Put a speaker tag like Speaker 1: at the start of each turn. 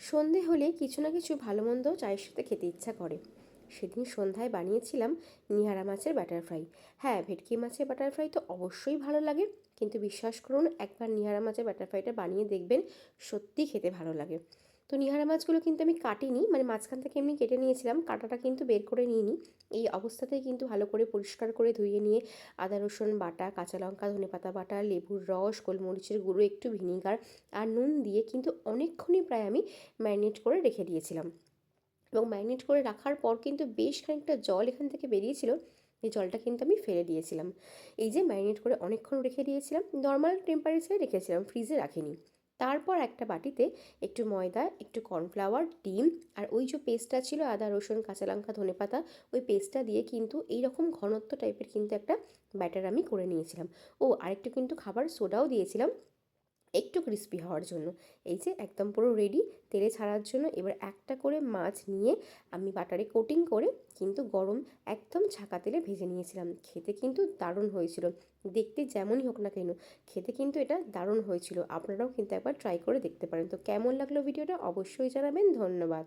Speaker 1: সন্ধে হলে কিছু না কিছু ভালো মন্দ চায়ের সাথে খেতে ইচ্ছা করে। সেদিন সন্ধ্যায় বানিয়েছিলাম নিহারা মাছের বাটার ফ্রাই। হ্যাঁ, ভেটকি মাছের বাটার ফ্রাই তো অবশ্যই ভালো লাগে, কিন্তু বিশ্বাস করুন, একবার নিহারা মাছের বাটার ফ্রাইটা বানিয়ে দেখবেন, সত্যিই খেতে ভালো লাগে। তো নিহারা মাছগুলো কিন্তু আমি কাটিনি, মানে মাঝখান থেকে এমনি কেটে নিয়েছিলাম, কাঁটাটা কিন্তু বের করে নিইনি। এই অবস্থাতেই কিন্তু ভালো করে পরিষ্কার করে ধুয়ে নিয়ে আদা রসুন বাটা, কাঁচা লঙ্কা, ধনেপাতা বাটা, লেবুর রস, গোলমরিচের গুঁড়ো, একটু ভিনিগার আর নুন দিয়ে কিন্তু অনেকক্ষণই প্রায় আমি ম্যারিনেট করে রেখে দিয়েছিলাম। এবং ম্যারিনেট করে রাখার পর কিন্তু বেশ খানিকটা জল এখান থেকে বেরিয়েছিল। এই জলটা কিন্তু আমি ফেলে দিয়েছিলাম। এই যে ম্যারিনেট করে অনেকক্ষণ রেখে দিয়েছিলাম, নর্মাল টেম্পারেচারে রেখেছিলাম, ফ্রিজে রাখিনি। তারপর একটা বাটিতে একটু ময়দা, একটু কর্নফ্লাওয়ার, ডিম আর ওই যে পেস্টটা ছিল আদা রসুন কাঁচা লঙ্কা ধনেপাতা, ওই পেস্টটা দিয়ে কিন্তু এইরকম ঘনত্ব টাইপের কিন্তু একটা ব্যাটার আমি করে নিয়েছিলাম। ও আরেকটু কিন্তু খাবার সোডাও দিয়েছিলাম একটু ক্রিস্পি হওয়ার জন্য। এই যে একদম পুরো রেডি তেলে ছাড়ার জন্য। এবার একটা করে মাছ নিয়ে আমি বাটারে কোটিং করে কিন্তু গরম একদম ছাঁকা তেলে ভেজে নিয়েছিলাম। খেতে কিন্তু দারুণ হয়েছিল। দেখতে যেমনই হোক না কেন, খেতে কিন্তু এটা দারুণ হয়েছিল। আপনারাও কিন্তু একবার ট্রাই করে দেখতে পারেন। তো কেমন লাগলো ভিডিওটা অবশ্যই জানাবেন। ধন্যবাদ।